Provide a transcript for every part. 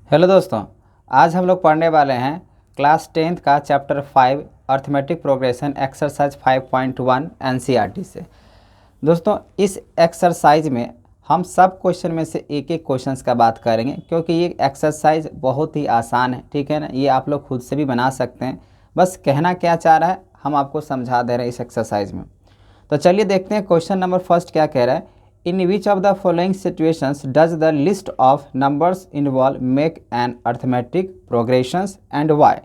Hello दोस्तों, आज हम लोग पढ़ने वाले हैं क्लास 10th का chapter 5 arithmetic progression exercise 5.1 NCERT से। दोस्तों, इस एक्सरसाइज में हम सब क्वेश्चन में से एक एक क्वेश्चंस का बात करेंगे क्योंकि ये एक्सरसाइज बहुत ही आसान है। ठीक है ना, ये आप लोग खुद से भी बना सकते हैं। बस कहना क्या चाह रहा है हम आपको समझा दे रहे हैं इस एक्सरसाइज में। तो चलिए देखते हैं क्वेश्चन नंबर फर्स्ट क्या कह रहा है। In which of the following situations does the list of numbers involve make an arithmetic progressions and why.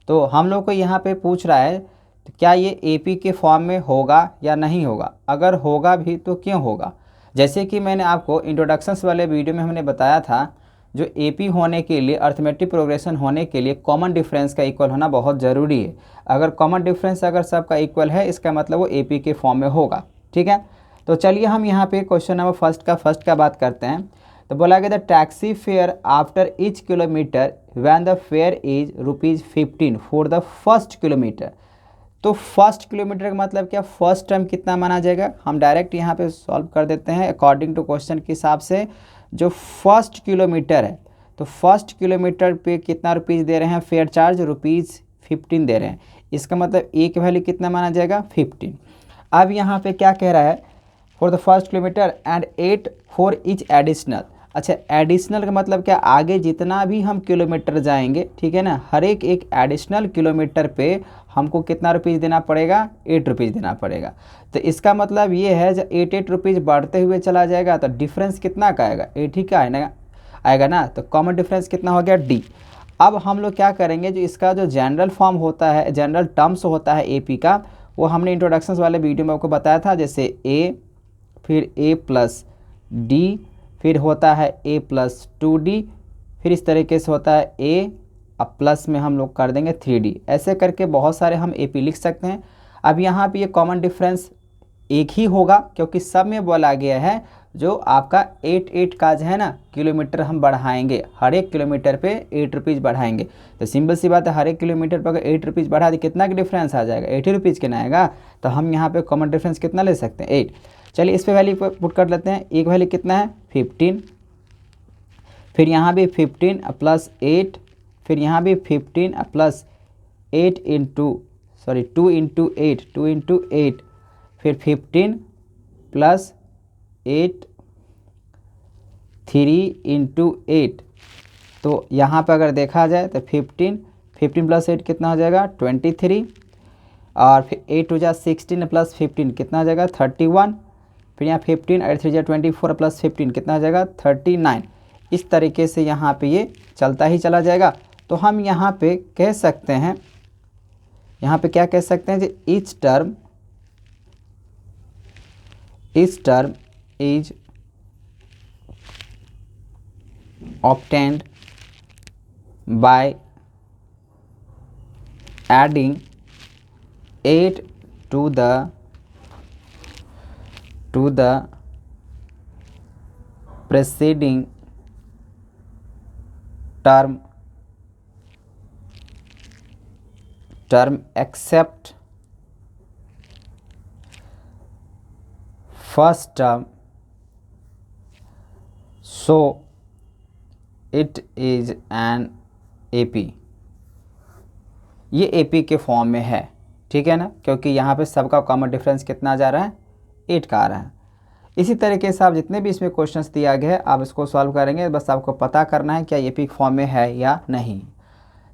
तो हम लोग को यहाँ पे पूछ रहा है तो क्या ये एपी के फॉर्म में होगा या नहीं होगा, अगर होगा भी तो क्यों होगा। जैसे कि मैंने आपको इंट्रोडक्शंस वाले वीडियो में हमने बताया था, जो एपी होने के लिए, अर्थमेटिक प्रोग्रेशन होने के लिए कॉमन डिफरेंस का इक्वल होना बहुत ज़रूरी है। अगर कॉमन डिफरेंस अगर सबका इक्वल है इसका मतलब वो एपी के फॉर्म में होगा। ठीक है, तो चलिए हम यहाँ पे क्वेश्चन नंबर फर्स्ट का बात करते हैं। तो बोला गया the taxi fare after each kilometre when the fair is ₹15 for the first kilometre. तो फर्स्ट किलोमीटर का मतलब क्या, फर्स्ट टर्म कितना माना जाएगा। हम डायरेक्ट यहाँ पे सॉल्व कर देते हैं अकॉर्डिंग टू क्वेश्चन के हिसाब से। जो फर्स्ट किलोमीटर है तो फर्स्ट किलोमीटर पे कितना रुपीज़ दे रहे हैं, फेयर चार्ज ₹15 दे रहे हैं। इसका मतलब ए की वैल्यू कितना माना जाएगा, 15। अब यहाँ पे क्या कह रहा है, for the first kilometre and 8 for each additional. अच्छा, एडिशनल का मतलब क्या, आगे जितना भी हम किलोमीटर जाएंगे, ठीक है ना, हर एक एडिशनल किलोमीटर पे हमको कितना रुपीज़ देना पड़ेगा, 8 रुपीज़ देना पड़ेगा। तो इसका मतलब ये है जब 8 रुपीज़ बढ़ते हुए चला जाएगा तो डिफरेंस कितना का आएगा, 8 ही का आएगा ना। तो कॉमन डिफरेंस कितना हो गया, डी। अब हम लोग क्या करेंगे, जो इसका जो जनरल फॉर्म होता है, जनरल टर्म्स होता है एपी का, वो हमने इंट्रोडक्शंस वाले वीडियो में आपको बताया था। जैसे ए, फिर ए प्लस डी, फिर होता है ए प्लस 2d, फिर इस तरीके से होता है ए, अब प्लस में हम लोग कर देंगे 3d। ऐसे करके बहुत सारे हम एपी लिख सकते हैं। अब यहाँ पे ये कॉमन डिफरेंस एक ही होगा क्योंकि सब में बोला गया है जो आपका 8 का जो है ना किलोमीटर हम बढ़ाएंगे, हर एक किलोमीटर पे 8 रुपीज़ बढ़ाएंगे। तो सिंपल सी बात है, हर एक किलोमीटर पर अगर 8 रुपीज़ बढ़ा तो कितना का डिफरेंस आ जाएगा, 80 रुपीज़ के ना आएगा। तो हम यहाँ पे कॉमन डिफरेंस कितना ले सकते हैं, 8। चलिए इस पे वैल्यू पुट कर लेते हैं। एक वैल्यू कितना है, 15, फिर यहाँ भी 15 प्लस 8, फिर यहाँ भी 15 प्लस 8 इंटू 2 इंटू 8, फिर 15 प्लस 8, 3 इंटू 8। तो यहाँ पर अगर देखा जाए तो 15 प्लस 8 कितना हो जाएगा, 23, और फिर 8 हो जाए 16 प्लस 15 कितना हो जाएगा, 31, फिर यहाँ 15 और 3 24 प्लस 15 कितना हो जाएगा, 39। इस तरीके से यहाँ पे ये चलता ही चला जाएगा। तो हम यहाँ पे कह सकते हैं, यहाँ पे क्या कह सकते हैं, कि each term is obtained by adding 8 to the preceding term except first term, so it is an AP। ये AP के फॉर्म में है, ठीक है ना, क्योंकि यहाँ पे सबका कॉमन डिफरेंस कितना जा रहा है, 8 का आ रहा है। इसी तरीके से आप जितने भी इसमें क्वेश्चंस दिया गया है आप इसको सॉल्व करेंगे, बस आपको पता करना है क्या AP फॉर्म में है या नहीं।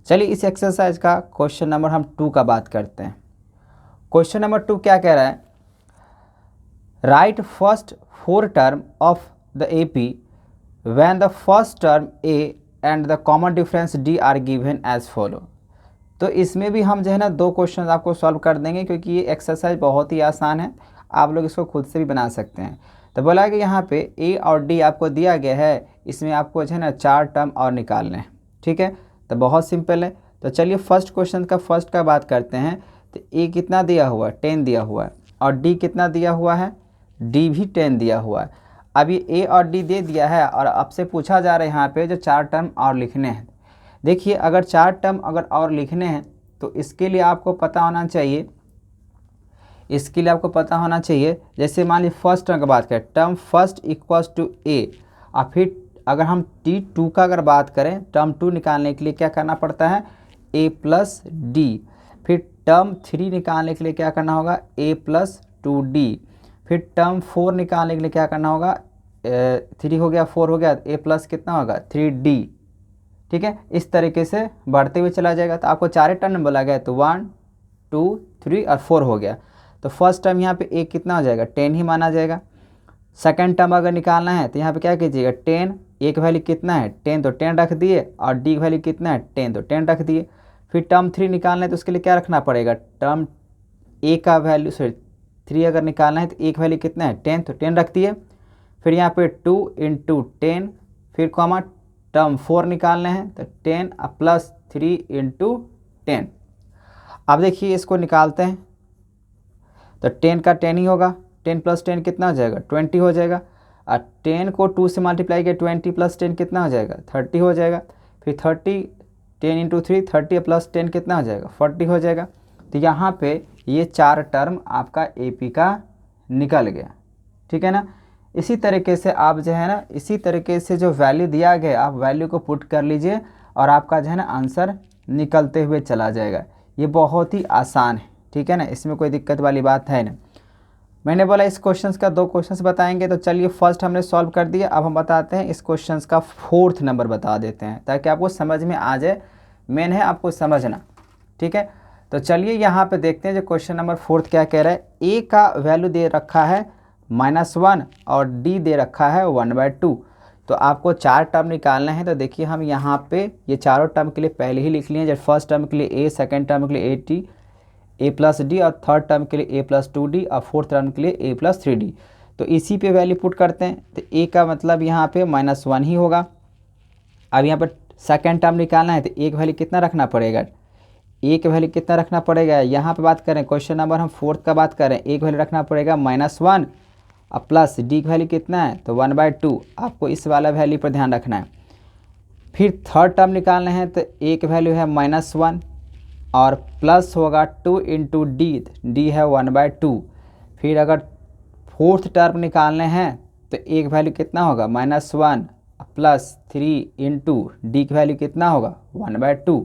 चलिए इस एक्सरसाइज का क्वेश्चन नंबर हम 2 का बात करते हैं। क्वेश्चन नंबर 2 क्या कह रहा है, right first 4 term of the AP when the first term a and the common difference d are given as follow। तो इसमें भी हम जो है ना 2 क्वेश्चन आपको सॉल्व कर देंगे क्योंकि ये एक्सरसाइज बहुत ही आसान है, आप लोग इसको खुद से भी बना सकते हैं। तो बोला कि यहाँ पे a और d आपको दिया गया है, इसमें आपको जो है ना 4 टर्म और निकालने हैं। ठीक है, तो बहुत सिंपल है। तो चलिए फर्स्ट क्वेश्चन का फर्स्ट का बात करते हैं। तो a कितना दिया हुआ है, 10 दिया हुआ है, और d कितना दिया हुआ है, d भी 10 दिया हुआ है। अब ये ए और डी दे दिया है और आपसे पूछा जा रहा है यहाँ पे जो 4 टर्म और लिखने हैं। देखिए अगर 4 टर्म अगर और लिखने हैं तो इसके लिए आपको पता होना चाहिए, जैसे मान लीजिए फर्स्ट टर्म की बात करें, टर्म फर्स्ट इक्वल्स टू ए, और फिर अगर हम T2 का अगर बात करें, टर्म 2 निकालने के लिए क्या करना पड़ता है, a प्लस डी। फिर टर्म 3 निकालने के लिए क्या करना होगा, a प्लस 2d। फिर टर्म 4 निकालने के लिए क्या करना होगा, 3 हो गया 4 हो गया, a प्लस कितना होगा 3d। ठीक है, इस तरीके से बढ़ते हुए चला जाएगा। तो आपको 4 टर्म बोला गया, तो 1 2 3 और 4 हो गया। तो फर्स्ट टर्म यहाँ पे a कितना हो जाएगा, 10 ही माना जाएगा। सेकंड टर्म अगर निकालना है तो यहाँ पे क्या कीजिएगा, 10, a का वैल्यू कितना है 10, तो 10 रख दिए, और d का वैल्यू कितना है 10, तो 10 रख दिए। फिर टर्म 3 निकालना है तो उसके लिए क्या रखना पड़ेगा, टर्म a का वैल्यू 3 अगर निकालना है तो a का वैल्यू कितना है 10, तो 10 रख दिए। फिर यहाँ पे 2 इंटू 10, फिर कॉमा टर्म 4 निकालने हैं तो 10 प्लस 3 इंटू 10। अब देखिए इसको निकालते हैं तो 10 का 10 ही होगा, 10 प्लस 10 कितना हो जाएगा 20 हो जाएगा। और 10 को 2 से मल्टीप्लाई किया, 20 प्लस 10 कितना हो जाएगा 30 हो जाएगा। फिर 30, 10 इंटू 3 30 प्लस 10 कितना हो जाएगा 40 हो जाएगा। तो यहाँ पे ये 4 टर्म आपका AP का निकल गया। ठीक है ना। इसी तरीके से आप जो है ना, इसी तरीके से जो वैल्यू दिया गया आप वैल्यू को पुट कर लीजिए और आपका जो है ना आंसर निकलते हुए चला जाएगा। ये बहुत ही आसान है। ठीक है ना, इसमें कोई दिक्कत वाली बात है ना। मैंने बोला इस क्वेश्चंस का 2 क्वेश्चंस बताएंगे, तो चलिए फर्स्ट हमने सॉल्व कर दिया। अब हम बताते हैं इस क्वेश्चंस का 4th नंबर बता देते हैं ताकि आपको समझ में आ जाए। मेन है आपको समझना। ठीक है, तो चलिए यहाँ पे देखते हैं जो क्वेश्चन नंबर 4th क्या कह रहा है। a का वैल्यू दे रखा है -1 और d दे रखा है 1/2। तो आपको 4 टर्म निकालना है। तो देखिए हम यहाँ पे ये चारों टर्म के लिए पहले ही लिख लिए। जब फर्स्ट टर्म के लिए a, सेकेंड टर्म के लिए a प्लस डी, और थर्ड टर्म के लिए a प्लस 2d, और फोर्थ टर्म के लिए a प्लस 3d। तो इसी पे वैल्यू पुट करते हैं। तो a का मतलब यहाँ पे -1 ही होगा। अब यहाँ पर सेकेंड टर्म निकालना है तो a का वैल्यू कितना रखना पड़ेगा, a का वैल्यू कितना रखना पड़ेगा। यहाँ पे बात करें क्वेश्चन नंबर हम 4th का बात करें, a का वैल्यू रखना पड़ेगा -1 और प्लस d का वैल्यू कितना है तो 1/2। आपको इस वाला वैल्यू पर ध्यान रखना है। फिर थर्ड टर्म निकालना है तो a का वैल्यू है -1 और प्लस होगा 2 इंटू डी है 1/2। फिर अगर फोर्थ टर्म निकालने हैं तो a का वैल्यू कितना होगा -1 प्लस 3 इंटू डी का वैल्यू कितना होगा 1/2।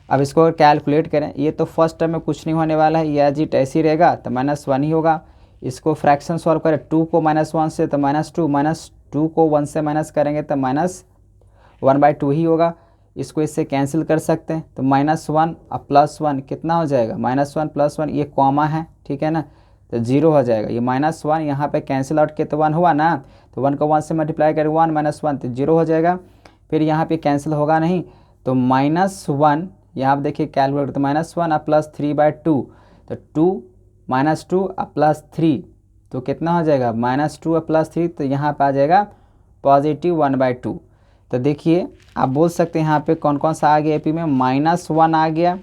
अब इसको अगर कैलकुलेट करें, ये तो फर्स्ट टर्म में कुछ नहीं होने वाला है, ये एज इट ऐसे ही रहेगा तो -1 ही होगा। इसको फ्रैक्शन सॉल्व करें 2 को -1 से तो -2 को 1 से माइनस करेंगे तो -1/2 ही होगा। इसको इससे कैंसिल कर सकते हैं तो -1 और +1 कितना हो जाएगा, -1 +1, ये कॉमा है। ठीक है ना, तो 0 हो जाएगा। ये -1 यहाँ पे कैंसिल आउट किया तो 1 हुआ ना, तो 1 को 1 से मल्टीप्लाई करें 1 -1 तो 0 हो जाएगा। फिर यहाँ पे कैंसिल होगा नहीं तो -1 यहाँ पर देखिए कैलकुलेट, तो -1 और प्लस 3/2 तो 2 -2 और प्लस 3 तो कितना हो जाएगा -2 और प्लस 3, तो यहाँ पे आ जाएगा पॉजिटिव 1/2। तो देखिए आप बोल सकते हैं यहाँ पे कौन कौन सा आ गया AP में, -1 आ गया,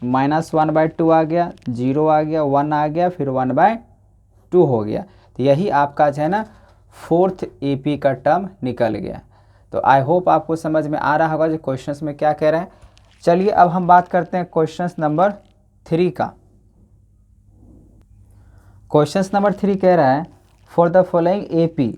-1/2 आ गया, 0 आ गया, 1 आ गया, फिर 1/2 हो गया। तो यही आपका जो है ना 4th AP का टर्म निकल गया। तो आई होप आपको समझ में आ रहा होगा जो क्वेश्चंस में क्या कह रहे हैं। चलिए अब हम बात करते हैं क्वेश्चंस नंबर 3 का। क्वेश्चंस नंबर 3 कह रहा है for the following AP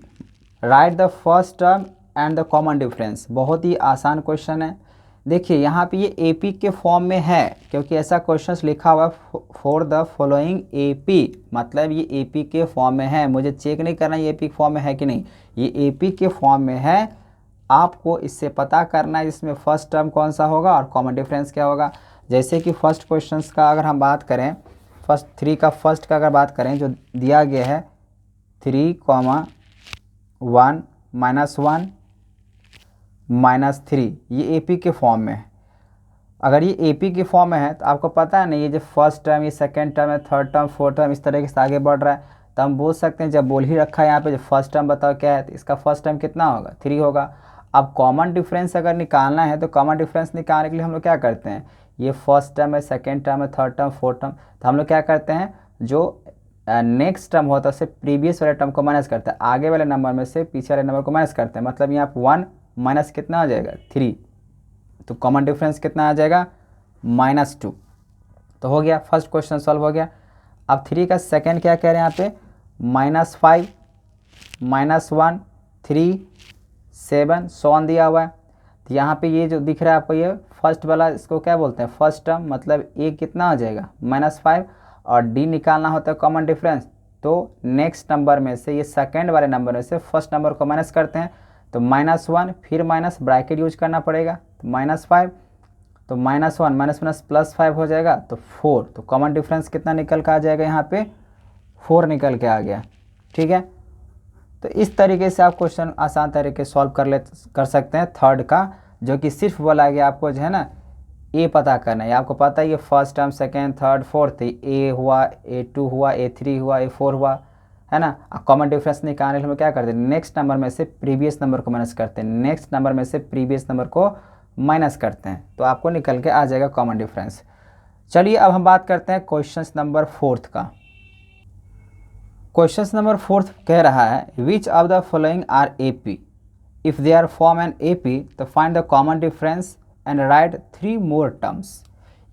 right the first term and the common difference. बहुत ही आसान क्वेश्चन है। देखिए यहाँ पे ये AP के फॉर्म में है क्योंकि ऐसा क्वेश्चन लिखा हुआ है फॉर द फॉलोइंग AP, मतलब ये AP के फॉर्म में है। मुझे चेक नहीं करना ये AP के फॉर्म में है कि नहीं, ये AP के फॉर्म में है। आपको इससे पता करना है इसमें फर्स्ट टर्म कौन सा होगा और कॉमन डिफरेंस क्या होगा। जैसे कि फर्स्ट क्वेश्चन का अगर हम बात करें, फर्स्ट 3 का फर्स्ट का अगर बात करें जो दिया गया है 3, 1 -1 -3, ये AP के फॉर्म में है। अगर ये AP के फॉर्म में है तो आपको पता है ना, ये जो फर्स्ट टर्म, ये सेकंड टर्म है, थर्ड टर्म, फोर्थ टर्म इस तरीके से आगे बढ़ रहा है। तो हम बोल सकते हैं जब बोल ही रखा है यहाँ पे जो फर्स्ट टर्म बताओ क्या है, तो इसका फर्स्ट टर्म कितना होगा 3 होगा। अब कॉमन डिफरेंस अगर निकालना है तो कॉमन डिफरेंस निकालने के लिए हम लोग क्या करते हैं, ये फर्स्ट टर्म है, सेकेंड टर्म है, थर्ड टर्म, फोर्थ टर्म, तो हम लोग क्या करते हैं जो नेक्स्ट टर्म होता है उससे प्रीवियस वाले टर्म को माइनस करते हैं, आगे वाले नंबर में से पीछे वाले नंबर को माइनस करते हैं। मतलब यहाँ 1 माइनस कितना आ जाएगा 3, तो कॉमन डिफरेंस कितना आ जाएगा -2। तो हो गया, फर्स्ट क्वेश्चन सॉल्व हो गया। अब 3 का सेकेंड क्या कह रहे हैं यहाँ पे, -5 -1 3 7 सो ऑन दिया हुआ है। तो यहाँ पे ये जो दिख रहा है आपको, ये फर्स्ट वाला, इसको क्या बोलते हैं, फर्स्ट टर्म, मतलब ए कितना हो जाएगा -5, और डी निकालना होता है कॉमन डिफरेंस। तो नेक्स्ट नंबर में से, ये सेकेंड वाले नंबर में से फर्स्ट नंबर को माइनस करते हैं, तो -1, फिर माइनस ब्रैकेट यूज करना पड़ेगा, तो -5, तो -1 माइनस +5 हो जाएगा, तो 4। तो कॉमन डिफरेंस कितना निकल के आ जाएगा, यहाँ पे 4 निकल के आ गया। ठीक है, तो इस तरीके से आप क्वेश्चन आसान तरीके से सॉल्व कर सकते हैं थर्ड का, जो कि सिर्फ बोला गया आपको जो है ना ए पता करना है। आपको पता है ये first term, second, third, fourth, A हुआ, A2 हुआ, A3 हुआ, A4 हुआ, है ना। कॉमन डिफरेंस निकालने के लिए हम क्या करते हैं, नेक्स्ट नंबर में से प्रीवियस नंबर को माइनस करते हैं, नेक्स्ट नंबर में से प्रीवियस नंबर को माइनस करते हैं, तो आपको निकल के आ जाएगा कॉमन डिफरेंस। चलिए अब हम बात करते हैं क्वेश्चन नंबर 4 का। क्वेश्चन नंबर 4 कह रहा है which of the following are AP, if they are form an AP तो find the common difference and write 3 more terms.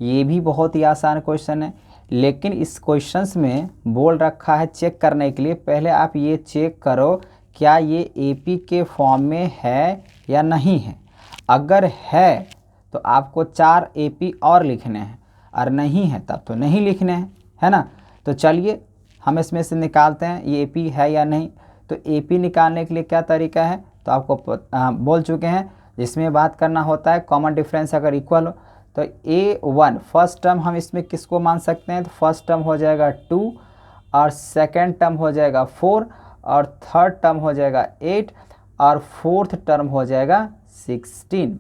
ये भी बहुत ही आसान क्वेश्चन है, लेकिन इस क्वेश्चंस में बोल रखा है चेक करने के लिए पहले आप ये चेक करो क्या ये AP के फॉर्म में है या नहीं है। अगर है तो आपको 4 AP और लिखने हैं, और नहीं है तब तो नहीं लिखने हैं, है ना। तो चलिए हम इसमें से निकालते हैं ये AP है या नहीं। तो AP निकालने के लिए क्या तरीका है, तो आपको बोल चुके हैं, जिसमें बात करना होता है कॉमन डिफरेंस अगर इक्वल हो तो A1 फर्स्ट टर्म हम इसमें किसको मान सकते हैं, तो फर्स्ट टर्म हो जाएगा 2, और सेकेंड टर्म हो जाएगा 4, और थर्ड टर्म हो जाएगा 8, और फोर्थ टर्म हो जाएगा 16।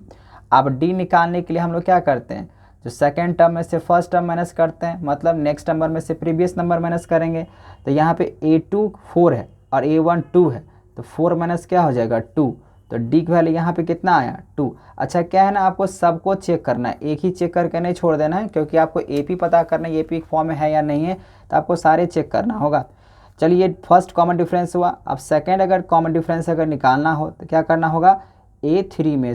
अब D निकालने के लिए हम लोग क्या करते हैं, जो सेकेंड टर्म में से फर्स्ट टर्म माइनस करते हैं, मतलब नेक्स्ट नंबर में से प्रीवियस नंबर माइनस करेंगे। तो यहाँ पे A2 4 है और A1 2 है, तो 4 माइनस क्या हो जाएगा 2, तो D की वैल्यू यहाँ पे कितना आया 2। अच्छा क्या है ना, आपको सबको चेक करना है, एक ही चेक करके नहीं छोड़ देना है, क्योंकि आपको AP पता करना है AP फॉर्म में है या नहीं है, तो आपको सारे चेक करना होगा। चलिए फर्स्ट कॉमन डिफरेंस हुआ। अब सेकेंड अगर कॉमन डिफरेंस अगर निकालना हो तो क्या करना होगा, A3 में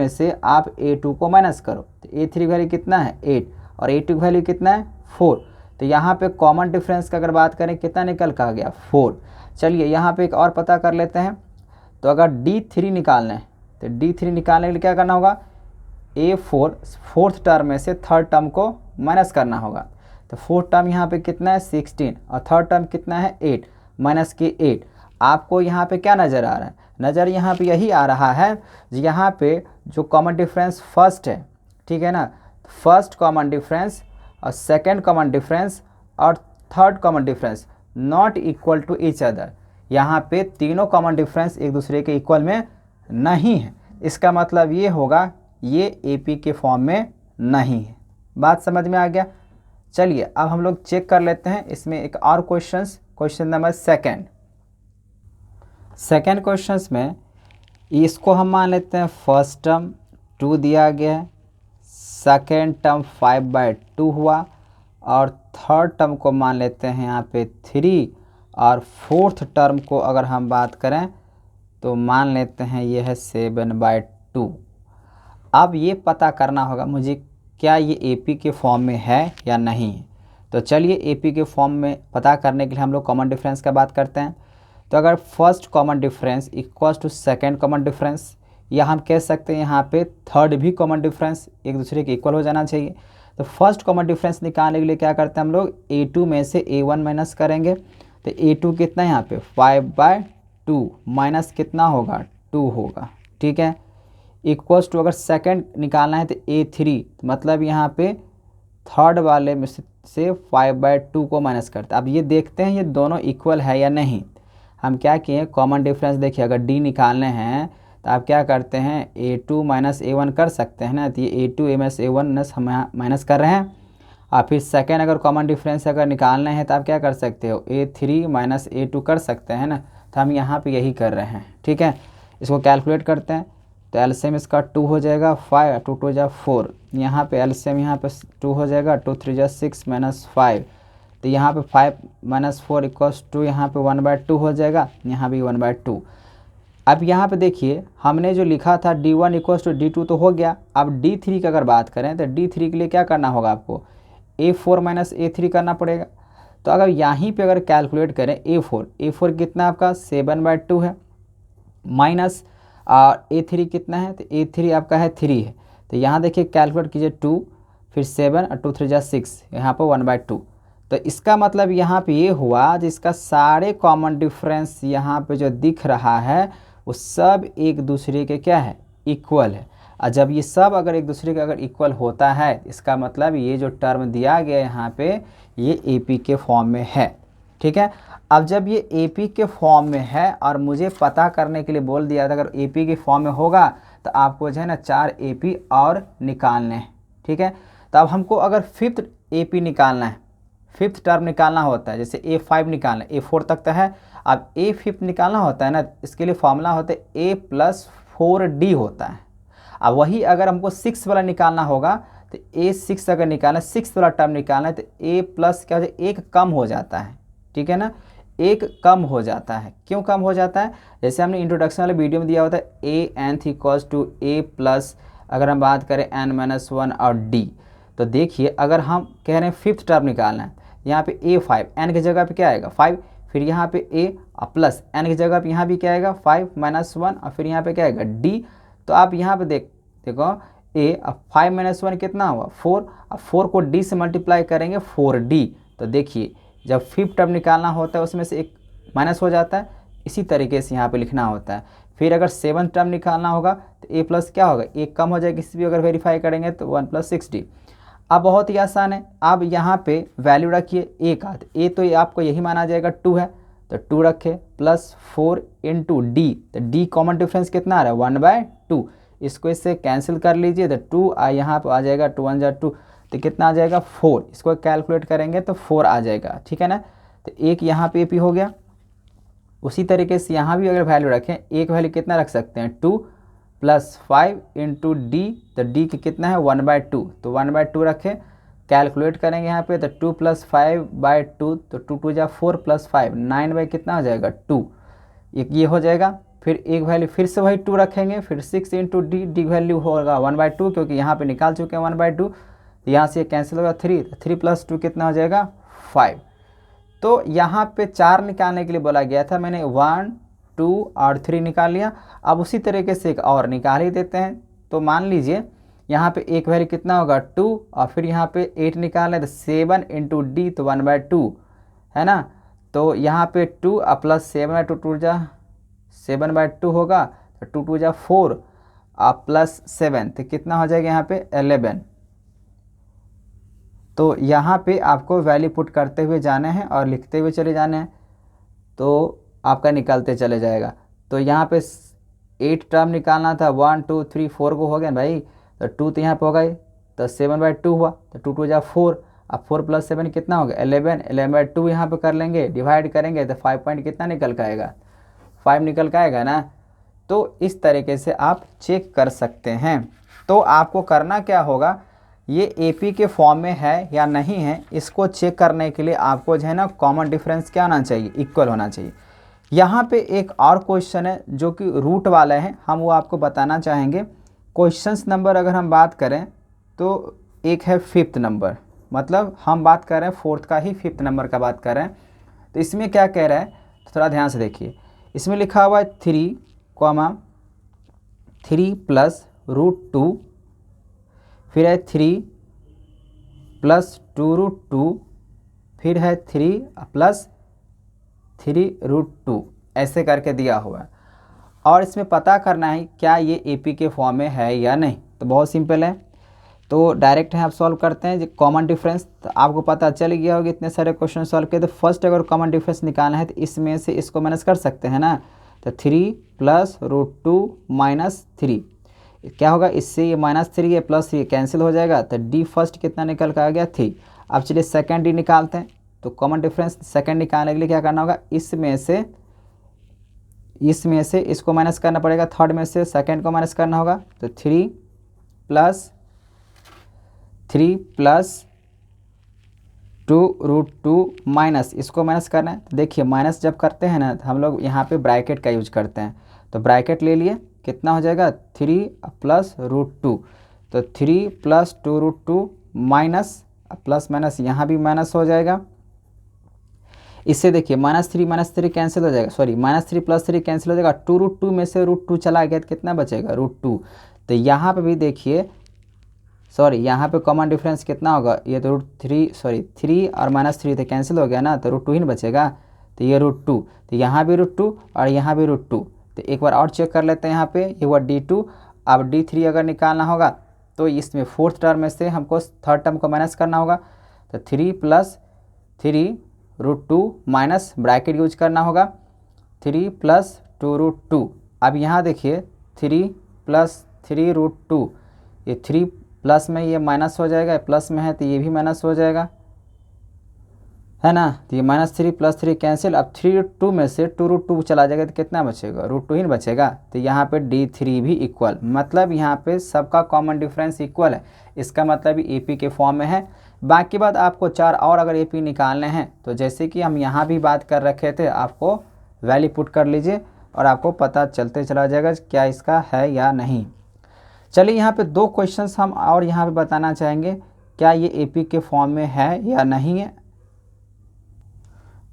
से आप A2 को माइनस करो, तो A3 वैल्यू कितना है 8, और A2 की वैल्यू कितना है 4। तो यहाँ पे कॉमन डिफरेंस का अगर बात करें कितना निकल का आ गया 4। चलिए यहाँ पे एक और पता कर लेते हैं, तो अगर D3 निकालना है तो D3 निकालने के लिए क्या करना होगा, A4 फोर्थ टर्म में से थर्ड टर्म को माइनस करना होगा। तो फोर्थ टर्म यहाँ पे कितना है 16, और थर्ड टर्म कितना है 8, माइनस के 8। आपको यहाँ पे क्या नज़र आ रहा है, नज़र यहाँ पे यही आ रहा है, यहाँ पे जो कॉमन डिफरेंस फर्स्ट है, ठीक है ना, फर्स्ट कॉमन डिफरेंस और सेकंड कॉमन डिफरेंस और third common difference not equal to each other. यहाँ पे तीनों कॉमन डिफरेंस एक दूसरे के इक्वल में नहीं है। इसका मतलब ये होगा ये AP के फॉर्म में नहीं है। बात समझ में आ गया। चलिए अब हम लोग चेक कर लेते हैं इसमें एक और क्वेश्चन नंबर सेकेंड क्वेश्चंस में इसको हम मान लेते हैं फर्स्ट टर्म 2 दिया गया है, सेकेंड टर्म 5/2 हुआ, और थर्ड टर्म को मान लेते हैं यहाँ पे 3, और फोर्थ टर्म को अगर हम बात करें तो मान लेते हैं ये है 7/2। अब ये पता करना होगा मुझे क्या ये AP के फॉर्म में है या नहीं है। तो चलिए AP के फॉर्म में पता करने के लिए हम लोग कॉमन डिफरेंस का बात करते हैं। तो अगर first common difference equals to second common difference, या हम कह सकते हैं यहाँ पे थर्ड भी कॉमन डिफरेंस एक दूसरे के इक्वल हो जाना चाहिए। तो फर्स्ट कॉमन डिफरेंस निकालने के लिए क्या करते हैं हम लोग, A2 में से A1 माइनस करेंगे। तो A2 कितना है यहाँ पे 5/2, माइनस कितना होगा 2 होगा, ठीक है, इक्वल्स टू अगर सेकंड निकालना है तो A3, मतलब यहाँ पे थर्ड वाले में से 5/2 को माइनस करते हैं। अब ये देखते हैं ये दोनों इक्वल है या नहीं। हम क्या किए, कॉमन डिफरेंस देखिए, अगर D निकालने हैं तो आप क्या करते हैं A2 माइनस A1 कर सकते हैं ना, तो ये A2 माइनस A1 हम यहाँ माइनस कर रहे हैं। और फिर सेकेंड अगर कॉमन डिफरेंस अगर निकालना है तो आप क्या कर सकते हो A3 माइनस A2 कर सकते हैं ना, तो हम यहाँ पे यही कर रहे हैं, ठीक है। इसको कैलकुलेट करते हैं तो एलसीएम इसका 2 हो जाएगा, 5 2 2 जा 4, यहाँ पे एलसीएम यहाँ पे 2 हो जाएगा, 2 3 जा 6 माइनस 5, तो यहाँ पे 5 माइनस 4 इक्वल्स टू यहाँ पे 1/2 हो जाएगा, यहाँ भी 1/2। अब यहाँ पे देखिए हमने जो लिखा था D1 इक्वल्स टू D2 तो हो गया। अब D3 की अगर बात करें तो D3 के लिए क्या करना होगा, आपको A4 माइनस A3 करना पड़ेगा। तो अगर यहीं पे अगर कैलकुलेट करें A4 कितना आपका 7/2 है, माइनस A3 कितना है, तो A3 आपका है 3 है। तो यहाँ देखिए कैलकुलेट कीजिए 2 फिर 7 और 2 3 जा 6, यहाँ पर 1/2। तो इसका मतलब यहाँ पे ये हुआ जिसका सारे कॉमन डिफरेंस यहाँ पे जो दिख रहा है वो सब एक दूसरे के क्या है, इक्वल है। और जब ये सब अगर एक दूसरे के अगर इक्वल होता है इसका मतलब ये जो टर्म दिया गया यहाँ पे ये AP के फॉर्म में है। ठीक है, अब जब ये AP के फॉर्म में है और मुझे पता करने के लिए बोल दिया था अगर AP के फॉर्म में होगा तो आपको जो है ना 4 AP और निकालने हैं। ठीक है, तो अब हमको अगर फिफ्थ AP निकालना है, फिफ्थ टर्म निकालना होता है, जैसे A5 निकालना है, A4 तक तो है, अब A5 निकालना होता है ना, इसके लिए फॉर्मूला होता है A+4D होता है। अब वही अगर हमको 6 वाला निकालना होगा तो A6 अगर निकालना, 6 वाला टर्म निकालना है तो A+ क्या हो जाए, एक कम हो जाता है। ठीक है ना, एक कम हो जाता है। क्यों कम हो जाता है, जैसे हमने इंट्रोडक्शन वाले वीडियो में दिया होता है A = A+, अगर हम बात करें n-1 और D। तो देखिए अगर हम कह रहे हैं फिफ्थ टर्म निकालना है, यहाँ पे A5 n की जगह पे क्या आएगा 5, फिर यहाँ पे A प्लस n की जगह पे यहाँ भी क्या आएगा 5 - 1 और फिर यहाँ पे क्या आएगा D। तो आप यहाँ पे देखो A, अब 5 - 1 कितना हुआ 4, अब 4 को D से मल्टीप्लाई करेंगे 4D। तो देखिए जब फिफ्थ टर्म निकालना होता है उसमें से एक माइनस हो जाता है, इसी तरीके से यहाँ पे लिखना होता है। फिर अगर 7th टर्म निकालना होगा तो A+ क्या होगा, एक कम हो जाएगा, किसी भी अगर वेरीफाई करेंगे तो 1 + 6D। अब बहुत ही आसान है, अब यहाँ पे वैल्यू रखिए A का, तो A तो ये आपको यही माना जाएगा 2 है, तो 2 रखे प्लस 4 × D, तो D कॉमन डिफरेंस कितना आ रहा है 1/2, इसको इससे कैंसिल कर लीजिए तो 2 यहाँ पर आ जाएगा, 2 1 जा 2, तो कितना आ जाएगा 4, इसको कैलकुलेट करेंगे तो 4 आ जाएगा। ठीक है ना, तो एक यहाँ पे AP हो गया। उसी तरीके से यहाँ भी अगर वैल्यू रखें, एक वैल्यू कितना रख सकते हैं 2 + 5 × D, तो D की कितना है 1/2, तो 1/2 रखें, कैलकुलेट करेंगे यहाँ पे तो 2 + 5/2, तो 2 2 जा 4 + 5 9 कितना हो जाएगा 2, एक ये हो जाएगा। फिर एक वैल्यू फिर से वही 2 रखेंगे, फिर 6 × D, D वैल्यू होगा 1/2 क्योंकि यहाँ पे निकाल चुके हैं 1/2, तो यहाँ से कैंसिल होगा 3, 3 + 2 कितना हो जाएगा 5। तो यहाँ पे 4 निकालने के लिए बोला गया था, मैंने 1 2 और 3 निकाल लिया। अब उसी तरीके से एक और निकाल ही देते हैं, तो मान लीजिए यहाँ पे एक वैल्यू कितना होगा 2 और फिर यहाँ पे 8 निकाल है तो 7 × D, तो 1/2 है ना, तो यहाँ पे 2 प्लस 7/2 2 जा 7/2 होगा, तो 2 2 जा 4 प्लस 7, तो कितना हो जाएगा यहाँ पे 11। तो यहाँ पे आपको वैल्यू पुट करते हुए जाने हैं और लिखते हुए चले जाने हैं, तो आपका निकलते चले जाएगा। तो यहाँ पे 8 टर्म निकालना था, 1 2 3 4 को हो गया भाई, तो 2 तो यहाँ पे हो गई, तो 7/2 हुआ, तो 2 2 जा 4, अब 4 + 7 कितना हो गया 11, 11/2 यहाँ पे कर लेंगे, डिवाइड करेंगे तो 5 पॉइंट कितना निकल के आएगा 5 निकल के आएगा ना। तो इस तरीके से आप चेक कर सकते हैं। तो आपको करना क्या होगा, ये AP के फॉर्म में है या नहीं है, इसको चेक करने के लिए आपको जो है ना कॉमन डिफरेंस क्या होना चाहिए, इक्वल होना चाहिए। यहाँ पे एक और क्वेश्चन है जो कि रूट वाला है, हम वो आपको बताना चाहेंगे। क्वेश्चंस नंबर अगर हम बात करें तो एक है 5th नंबर, मतलब हम बात कर रहे हैं 4th का ही 5th नंबर का बात कर रहे हैं। तो इसमें क्या कह रहा है, तो थोड़ा ध्यान से देखिए, इसमें लिखा हुआ है 3, 3 + √2, फिर है 3 + 2√2, फिर है 3 + 3√2, ऐसे करके दिया हुआ है। और इसमें पता करना है क्या ये AP के फॉर्म में है या नहीं। तो बहुत सिंपल है, तो डायरेक्ट है आप सॉल्व करते हैं कॉमन डिफरेंस। तो आपको पता चल गया होगा इतने सारे क्वेश्चन सॉल्व किए, तो फर्स्ट अगर कॉमन डिफरेंस निकालना है तो इसमें से इसको माइनस कर सकते हैं ना, तो 3 + √2 - 3 क्या होगा, इससे ये -3 है प्लस ये कैंसिल हो जाएगा, तो D फर्स्ट कितना निकल कर आ गया 3। अब चलिए सेकंड D निकालते हैं। तो कॉमन डिफरेंस सेकंड निकालने के लिए क्या करना होगा, इसमें से इसको माइनस करना पड़ेगा, थर्ड में से सेकंड को माइनस करना होगा, तो 3 + 2√2 माइनस इसको माइनस करना है। तो देखिए माइनस जब करते हैं ना तो हम लोग यहाँ पे ब्रैकेट का यूज करते हैं, तो ब्रैकेट ले लिए, कितना हो जाएगा 3 + √2, तो 3 + 2√2 माइनस प्लस माइनस यहाँ भी माइनस हो जाएगा। इससे देखिए -3 कैंसिल हो जाएगा, सॉरी -3 + 3 कैंसिल हो जाएगा, 2√2 में से √2 चला गया तो कितना बचेगा √2। तो यहाँ पे भी देखिए, सॉरी यहाँ पे कॉमन डिफरेंस कितना होगा, ये तो √3 सॉरी 3 और -3 तो कैंसिल हो गया ना, तो √2 ही बचेगा। तो ये √2, तो यहाँ भी √2 और यहाँ भी √2। तो एक बार और चेक कर लेते हैं, यहाँ पे ये हुआ D2। अब D3 अगर निकालना होगा तो इसमें फोर्थ टर्म में से हमको थर्ड टर्म को माइनस करना होगा। तो 3 + 3 √2 माइनस ब्रैकेट यूज करना होगा, 3 + 2√2। अब यहाँ देखिए 3 + 3 √2, ये 3 प्लस में ये माइनस हो जाएगा, प्लस में है तो ये भी माइनस हो जाएगा, है ना। तो ये -3 + 3 कैंसिल। अब 3√2 में से 2√2 चला जाएगा तो कितना बचेगा, √2 ही बचेगा। तो यहाँ पे D3 भी इक्वल, मतलब यहाँ पे सबका कॉमन डिफरेंस इक्वल है। इसका मतलब AP के फॉर्म में है। बाकी बात आपको 4 और अगर AP निकालने हैं तो जैसे कि हम यहाँ भी बात कर रखे थे, आपको वैल्यू पुट कर लीजिए और आपको पता चलते चला जाएगा क्या इसका है या नहीं। चलिए यहाँ पे 2 क्वेश्चंस हम और यहाँ पे बताना चाहेंगे, क्या ये AP के फॉर्म में है या नहीं है।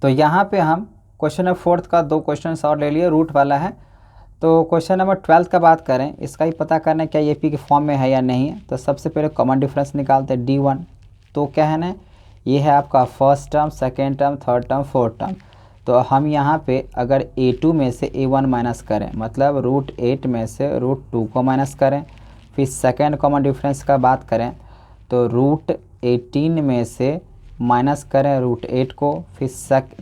तो यहाँ पे हम क्वेश्चन नंबर 4 का 2 क्वेश्चन और ले लिए, रूट वाला है। तो क्वेश्चन नंबर 12 का बात करें, इसका ही पता करना है क्या ये AP के फॉर्म में है या नहीं है। तो सबसे पहले कॉमन डिफरेंस निकालते हैं D1। तो क्या है ना, ये है आपका first term, second term, third term, fourth term. तो हम यहाँ पे अगर A2 में से A1 माइनस करें, मतलब √8 में से √2 को माइनस करें, फिर सेकेंड कॉमन डिफरेंस का बात करें तो √18 में से माइनस करें √8 को, फिर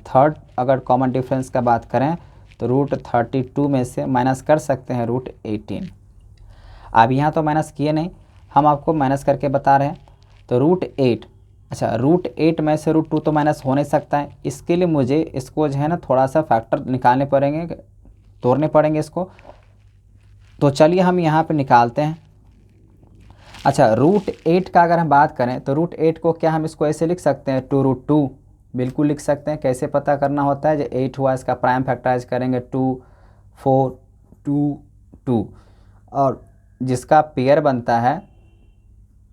थर्ड अगर कॉमन डिफरेंस का बात करें तो √32 में से माइनस कर सकते हैं √18। अब यहाँ तो माइनस किए नहीं, हम आपको माइनस करके बता रहे हैं। तो √8, अच्छा √8 में से √2 तो माइनस हो नहीं सकता है, इसके लिए मुझे इसको जो है ना थोड़ा सा फैक्टर निकालने पड़ेंगे, तोड़ने पड़ेंगे इसको। तो चलिए हम यहाँ पे निकालते हैं। अच्छा √8 का अगर हम बात करें तो √8 को क्या हम इसको ऐसे लिख सकते हैं 2√2, बिल्कुल लिख सकते हैं। कैसे पता करना होता है, जो 8 हुआ इसका प्राइम फैक्टराइज करेंगे 2 4 2 2, और जिसका पेयर बनता है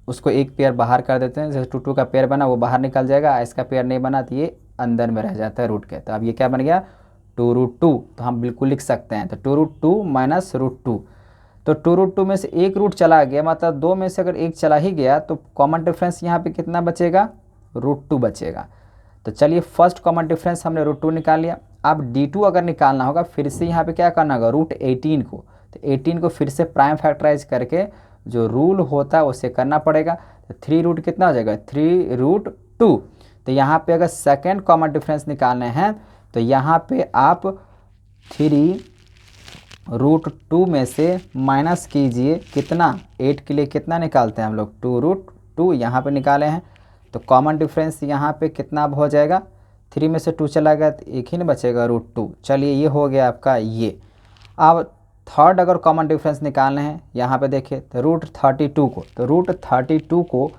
उसको एक पेयर बाहर कर देते हैं। जैसे 2 2 का पेयर बना वो बाहर निकल जाएगा, इसका पेयर नहीं बना तो ये अंदर में रह जाता है रूट के। तो अब ये क्या बन गया 2√2, तो हम बिल्कुल लिख सकते हैं। तो 2√2 माइनस √2, तो 2√2 में से एक रूट चला गया, मतलब 2 में से अगर एक चला ही गया तो कॉमन डिफरेंस यहाँ पे कितना बचेगा √2 बचेगा। तो चलिए फर्स्ट कॉमन डिफरेंस हमने √2 निकाल लिया। अब D2 अगर निकालना होगा फिर से यहाँ पे क्या करना होगा √18 को, तो 18 को फिर से प्राइम फैक्टराइज करके जो रूल होता है उसे करना पड़ेगा। तो 3 कितना हो जाएगा 3√2। तो यहाँ पे अगर सेकेंड कॉमन डिफरेंस निकालने हैं तो यहाँ पे आप 3√2 में से माइनस कीजिए कितना, 8 के लिए कितना निकालते हैं हम लोग 2√2, यहाँ पे निकाले हैं। तो कॉमन डिफरेंस यहाँ पे कितना अब हो जाएगा, 3 में से 2 चला गया तो एक ही ना बचेगा √2। चलिए ये हो गया आपका ये। अब थर्ड अगर कॉमन डिफरेंस निकालने हैं, यहाँ पे देखिए तो √32 को, तो √32 को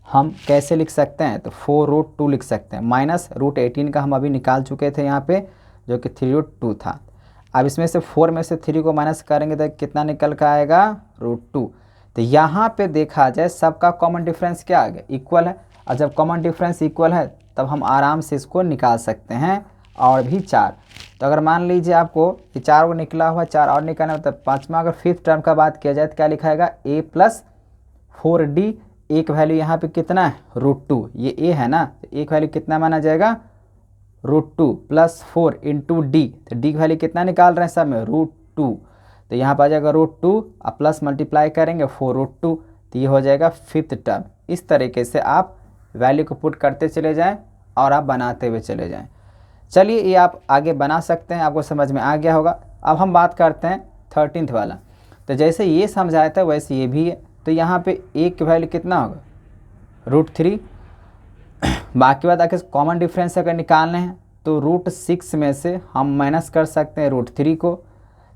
हम कैसे लिख सकते हैं, तो 4√2 लिख सकते हैं, माइनस √18 का हम अभी निकाल चुके थे यहाँ पे जो कि 3√2 था। अब इसमें से 4 में से 3 को माइनस करेंगे तो कितना निकल कर आएगा √2। तो यहाँ पे देखा जाए सबका कॉमन डिफरेंस क्या आ गया इक्वल है, और जब कॉमन डिफरेंस इक्वल है तब हम आराम से इसको निकाल सकते हैं। और भी 4, तो अगर मान लीजिए आपको ये 4 को निकला हुआ, 4 और निकालना, मतलब पाँचवा अगर फिफ्थ टर्म का बात किया जाए तो क्या लिखाएगा a + 4d, एक वैल्यू यहाँ पे कितना है √2, ये a है ना, तो एक वैल्यू कितना माना जाएगा √2 + 4 × d, तो d की वैल्यू कितना निकाल रहे हैं सब में √2, तो यहाँ पर आ जाएगा √2 और प्लस मल्टीप्लाई करेंगे 4√2, तो ये हो जाएगा फिफ्थ टर्म। इस तरीके से आप वैल्यू को पुट करते चले जाएं और आप बनाते हुए चले जाएं। चलिए ये आप आगे बना सकते हैं, आपको समझ में आ गया होगा। अब हम बात करते हैं 13th वाला। तो जैसे ये समझाया था वैसे ये भी है। तो यहाँ पे एक की वैल्यू कितना होगा √3। बाकी बात आके कॉमन डिफरेंस अगर निकालने हैं तो √6 में से हम माइनस कर सकते हैं √3 को।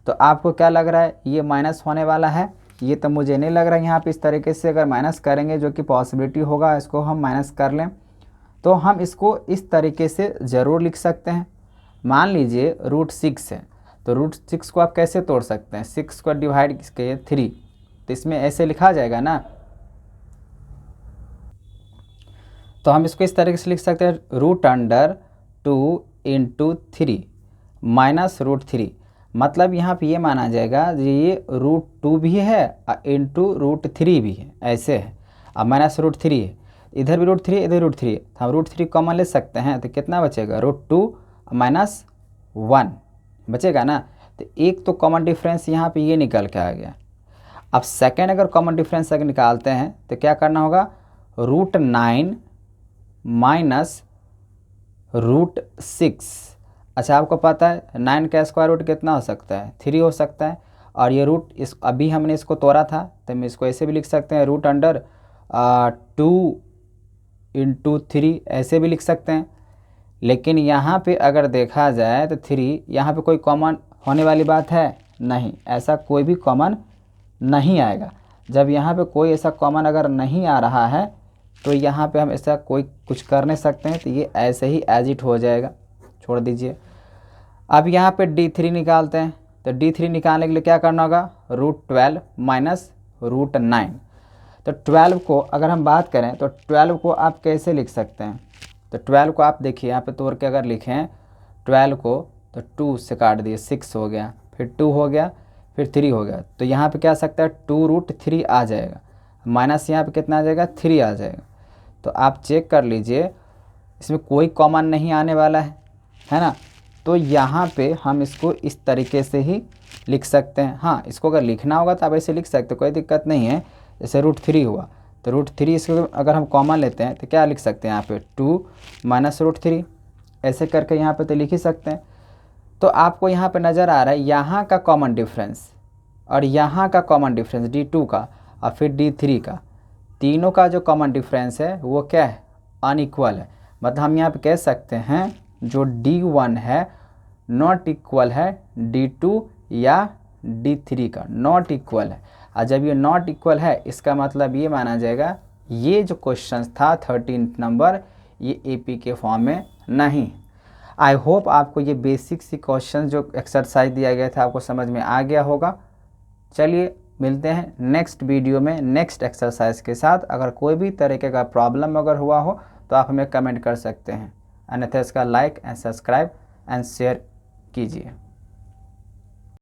तो आपको क्या लग रहा है ये माइनस होने वाला है, ये तो मुझे नहीं लग रहा है। यहाँ पे इस तरीके से अगर माइनस करेंगे जो कि पॉसिबिलिटी होगा, इसको हम माइनस कर लें तो हम इसको इस तरीके से ज़रूर लिख सकते हैं। मान लीजिए √6 है, तो √6 को आप कैसे तोड़ सकते हैं, 6 को डिवाइड किए 3, तो इसमें ऐसे लिखा जाएगा ना। तो हम इसको इस तरीके से लिख सकते हैं √2 इंटू 3 माइनस रूट 3, मतलब यहाँ पे ये माना जाएगा ये √2 भी है इंटू √3 भी है, ऐसे है। अब माइनस √3 है, इधर भी √3 इधर √3 है, तो हम √3 कॉमन ले सकते हैं, तो कितना बचेगा √2 माइनस 1 बचेगा ना। तो एक तो कॉमन डिफरेंस यहाँ पे ये निकल के आ गया। अब सेकेंड अगर कॉमन डिफरेंस अगर निकालते हैं तो क्या करना होगा, √9 माइनस √6। अच्छा आपको पता है 9 का स्क्वायर रूट कितना हो सकता है, 3 हो सकता है। और ये रूट इस अभी हमने इसको तोड़ा था तो हम इसको ऐसे भी लिख सकते हैं, √2 इंटू 3 ऐसे भी लिख सकते हैं। लेकिन यहाँ पे अगर देखा जाए तो 3 यहाँ पे कोई कॉमन होने वाली बात है नहीं, ऐसा कोई भी कॉमन नहीं आएगा। जब यहाँ पे कोई ऐसा कॉमन अगर नहीं आ रहा है तो यहाँ पे हम ऐसा कोई कुछ कर नहीं सकते हैं, तो ये ऐसे ही एज इट हो जाएगा, छोड़ दीजिए। अब यहाँ पे D3 निकालते हैं, तो D3 निकालने के लिए क्या करना होगा, √12 माइनस √9। तो 12 को अगर हम बात करें तो 12 को आप कैसे लिख सकते हैं, तो 12 को आप देखिए यहाँ पे तोड़ के अगर लिखें 12 को तो 2 से काट दिए 6 हो गया, फिर 2 हो गया, फिर 3 हो गया। तो यहाँ पे क्या आ सकता है 2√3 आ जाएगा, माइनस यहाँ पे कितना आ जाएगा 3 आ जाएगा। तो आप चेक कर लीजिए इसमें कोई कॉमन नहीं आने वाला है ना। तो यहाँ पे हम इसको इस तरीके से ही लिख सकते हैं। हाँ इसको अगर लिखना होगा तो आप ऐसे लिख सकते हो, कोई दिक्कत नहीं है। जैसे √3 हुआ तो √3 इसको अगर हम कॉमन लेते हैं तो क्या लिख सकते हैं यहाँ पे 2 माइनस √3, ऐसे करके यहाँ पे तो लिख ही सकते हैं। तो आपको यहाँ पे नज़र आ रहा है यहाँ का कॉमन डिफरेंस और यहाँ का कॉमन डिफरेंस D2 का और फिर D3 का, तीनों का जो कॉमन डिफरेंस है वो क्या है, अनइक्वल है। मतलब हम यहाँ पे कह सकते हैं जो D1 है नॉट इक्वल है D2 या D3 का, नॉट इक्वल है। और जब ये नॉट इक्वल है इसका मतलब ये माना जाएगा ये जो क्वेश्चन था 13 नंबर ये AP के फॉर्म में नहीं। आई होप आपको ये बेसिक सी क्वेश्चन जो एक्सरसाइज दिया गया था आपको समझ में आ गया होगा। चलिए मिलते हैं नेक्स्ट वीडियो में नेक्स्ट एक्सरसाइज के साथ। अगर कोई भी तरीके का प्रॉब्लम अगर हुआ हो तो आप हमें कमेंट कर सकते हैं, अन्यथा इसका like and subscribe and share कीजिए।